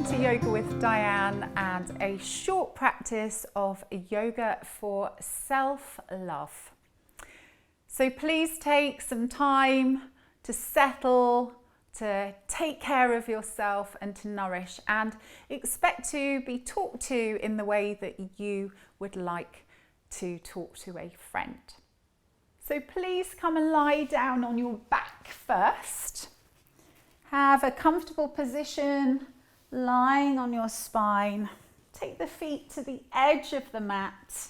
to Yoga with Diane and a short practice of yoga for self-love. So please take some time to settle, to take care of yourself and to nourish, and expect to be talked to in the way that you would like to talk to a friend. So please come and lie down on your back first. Have a comfortable position, lying on your spine. Take the feet to the edge of the mat.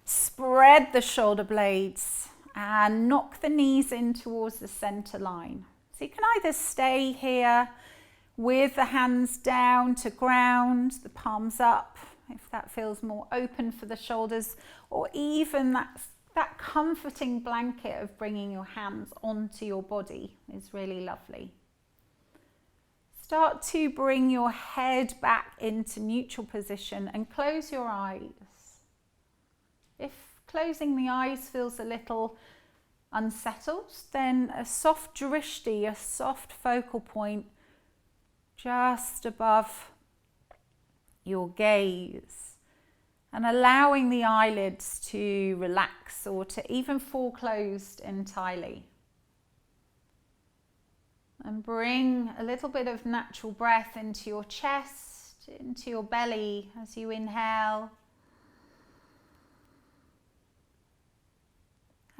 Spread the shoulder blades and knock the knees in towards the center line. So you can either stay here with the hands down to ground, the palms up, if that feels more open for the shoulders, or even that comforting blanket of bringing your hands onto your body is really lovely. Start to bring your head back into neutral position and close your eyes. If closing the eyes feels a little unsettled, then a soft drishti, a soft focal point just above your gaze, and allowing the eyelids to relax or to even fall closed entirely. And bring a little bit of natural breath into your chest, into your belly as you inhale.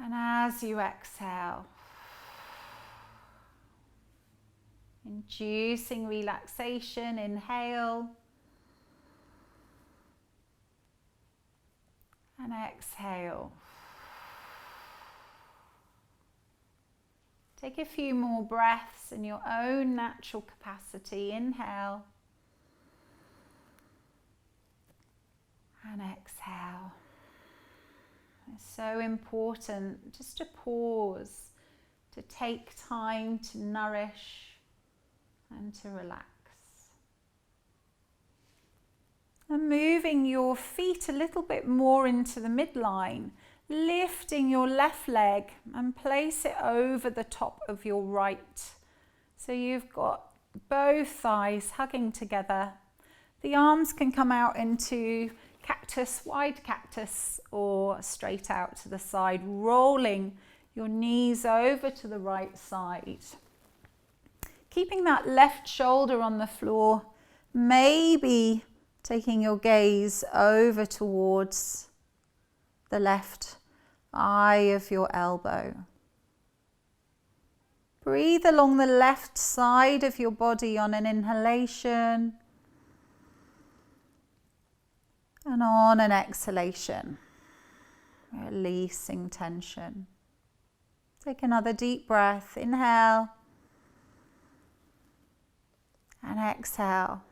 And as you exhale, inducing relaxation, inhale. And exhale. Take a few more breaths in your own natural capacity. Inhale. And exhale. It's so important just to pause, to take time to nourish and to relax. And moving your feet a little bit more into the midline, lifting your left leg and place it over the top of your right. So you've got both thighs hugging together. The arms can come out into cactus, wide cactus, or straight out to the side, rolling your knees over to the right side. Keeping that left shoulder on the floor, maybe taking your gaze over towards the left eye of your elbow. Breathe along the left side of your body on an inhalation and on an exhalation, releasing tension. Take another deep breath. Inhale and exhale.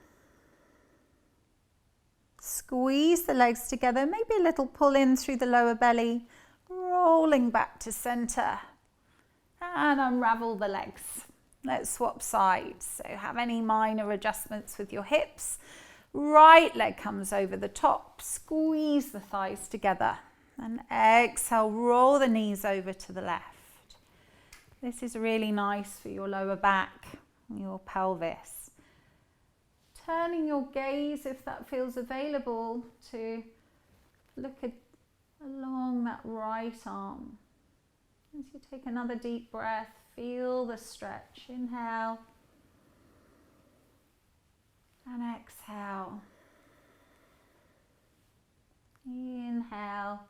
Squeeze the legs together, maybe a little pull in through the lower belly, rolling back to center, and unravel the legs. Let's swap sides. So have any minor adjustments with your hips. Right leg comes over the top, squeeze the thighs together, and exhale, roll the knees over to the left. This is really nice for your lower back, your pelvis. Turning your gaze, if that feels available, to look along that right arm. As you take another deep breath, feel the stretch. Inhale and exhale. Inhale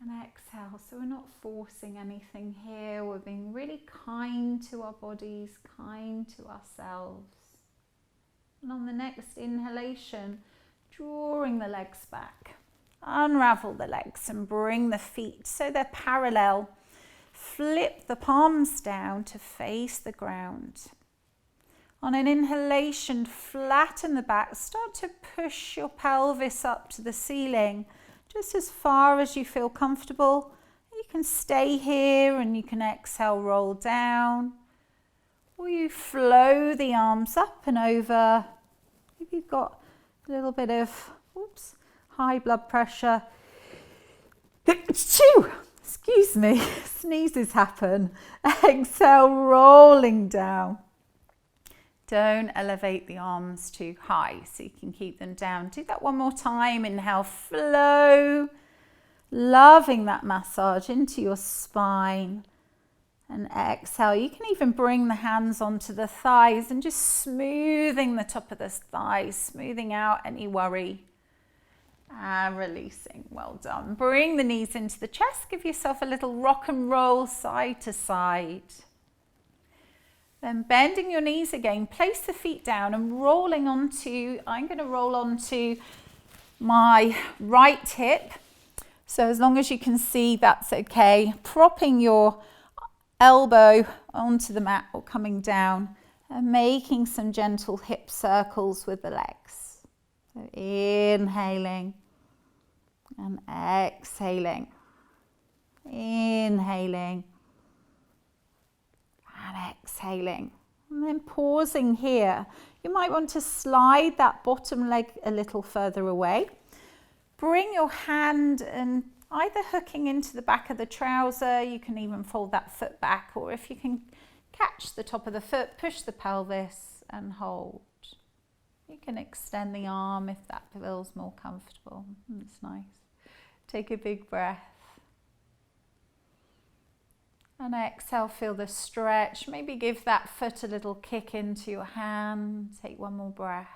and exhale. So we're not forcing anything here. We're being really kind to our bodies, kind to ourselves. And on the next inhalation, drawing the legs back. Unravel the legs and bring the feet so they're parallel. Flip the palms down to face the ground. On an inhalation, flatten the back. Start to push your pelvis up to the ceiling, just as far as you feel comfortable. You can stay here and you can exhale, roll down. Or you flow the arms up and over. If you've got a little bit of high blood pressure. Excuse me, sneezes happen. Exhale, rolling down. Don't elevate the arms too high, so you can keep them down. Do that one more time. Inhale, flow. Loving that massage into your spine. And exhale. You can even bring the hands onto the thighs and just smoothing the top of the thighs, smoothing out any worry. And releasing. Well done. Bring the knees into the chest. Give yourself a little rock and roll side to side. Then bending your knees again, place the feet down and rolling onto, I'm going to roll onto my right hip. So as long as you can see, that's okay. Propping your elbow onto the mat or coming down and making some gentle hip circles with the legs. So inhaling and exhaling. Inhaling. And exhaling, and then pausing here. You might want to slide that bottom leg a little further away. Bring your hand and either hooking into the back of the trouser, you can even fold that foot back, or if you can catch the top of the foot, push the pelvis and hold. You can extend the arm if that feels more comfortable. That's nice. Take a big breath. And exhale, feel the stretch. Maybe give that foot a little kick into your hand. Take one more breath.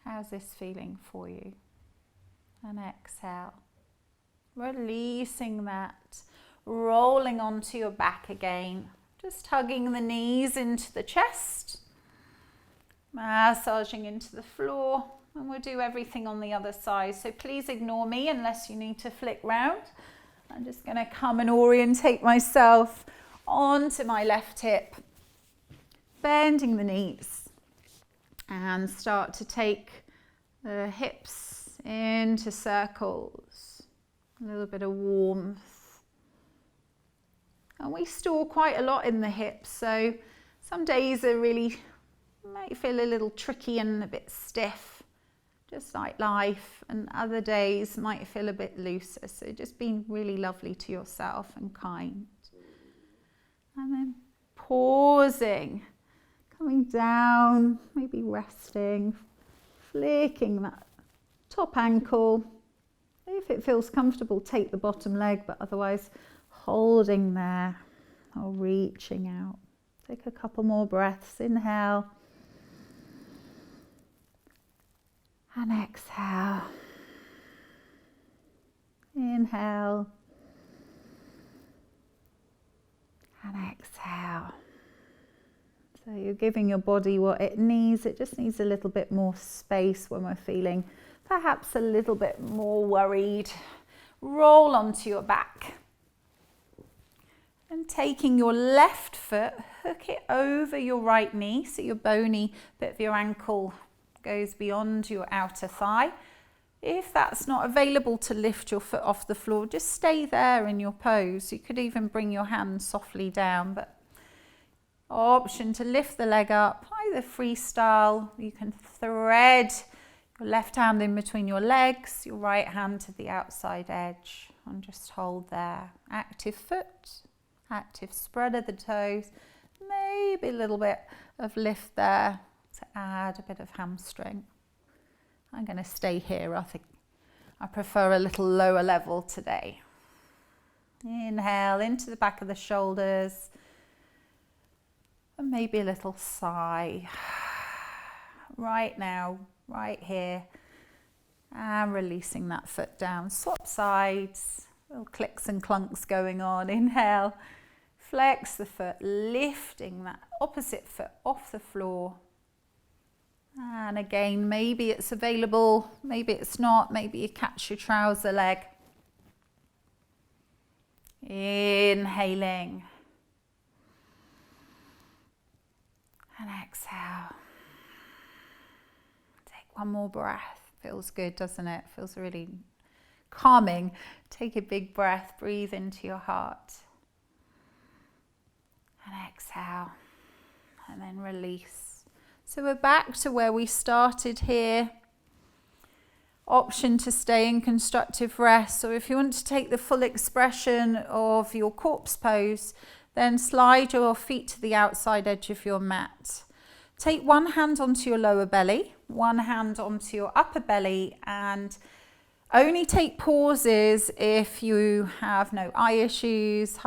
How's this feeling for you? And exhale. Releasing that. Rolling onto your back again. Just hugging the knees into the chest. Massaging into the floor. And we'll do everything on the other side. So please ignore me unless you need to flick round. I'm just going to come and orientate myself onto my left hip, bending the knees, and start to take the hips into circles, a little bit of warmth. And we store quite a lot in the hips, so some days are really, might feel a little tricky and a bit stiff, just like life, and other days might feel a bit looser. So just being really lovely to yourself and kind. And then pausing, coming down, maybe resting, flicking that top ankle. If it feels comfortable, take the bottom leg, but otherwise holding there or reaching out. Take a couple more breaths. Inhale. And exhale. Inhale. And exhale. So you're giving your body what it needs. It just needs a little bit more space when we're feeling perhaps a little bit more worried. Roll onto your back. And taking your left foot, hook it over your right knee, so your bony bit of your ankle goes beyond your outer thigh. If that's not available to lift your foot off the floor, just stay there in your pose. You could even bring your hands softly down, but option to lift the leg up, either freestyle. You can thread your left hand in between your legs, your right hand to the outside edge, and just hold there. Active foot, active spread of the toes, maybe a little bit of lift there to add a bit of hamstring. I'm going to stay here. I think I prefer a little lower level today. Inhale into the back of the shoulders and maybe a little sigh. Right now, right here, and releasing that foot down. Swap sides, little clicks and clunks going on. Inhale, flex the foot, lifting that opposite foot off the floor. And again, maybe it's available, maybe it's not, maybe you catch your trouser leg. Inhaling. And exhale. Take one more breath. Feels good, doesn't it? Feels really calming. Take a big breath, breathe into your heart. And exhale. And then release. So we're back to where we started here. Option to stay in constructive rest. So if you want to take the full expression of your corpse pose, Then slide your feet to the outside edge of your mat. Take one hand onto your lower belly, one hand onto your upper belly, and only take pauses if you have no eye issues,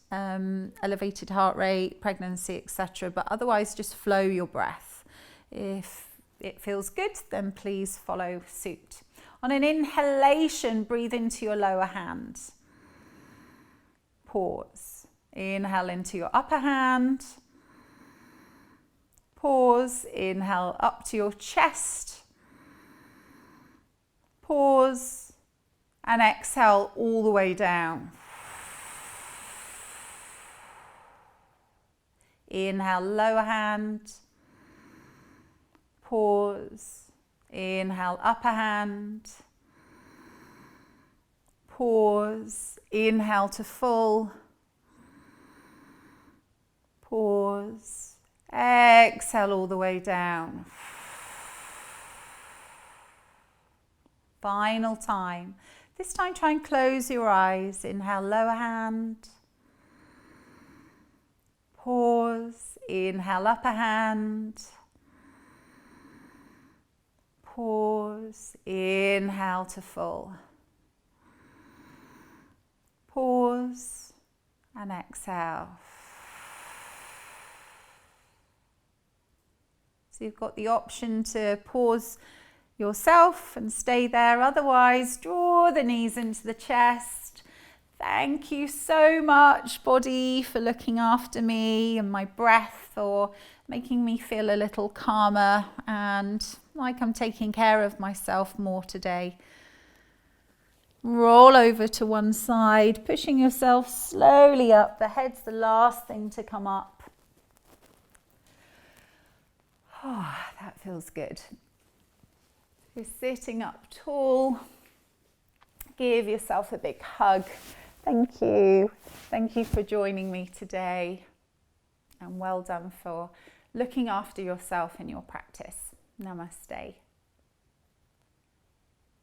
elevated heart rate, pregnancy, etc. But otherwise, just flow your breath. If it feels good, then please follow suit. On an inhalation, breathe into your lower hand. Pause. Inhale into your upper hand. Pause. Inhale up to your chest. Pause. And exhale all the way down. Inhale, lower hand. Pause. Inhale, upper hand. Pause. Inhale to full. Pause. Exhale all the way down. Final time. This time try and close your eyes. Inhale, lower hand. Pause. Inhale, upper hand. Pause. Inhale to full. Pause and exhale. So you've got the option to pause yourself and stay there. Otherwise, draw the knees into the chest. Thank you so much, body, for looking after me and my breath, for making me feel a little calmer and like I'm taking care of myself more today. Roll over to one side, pushing yourself slowly up. The head's the last thing to come up. Oh, that feels good. You're sitting up tall. Give yourself a big hug. Thank you. Thank you for joining me today. And well done for looking after yourself in your practice. Namaste.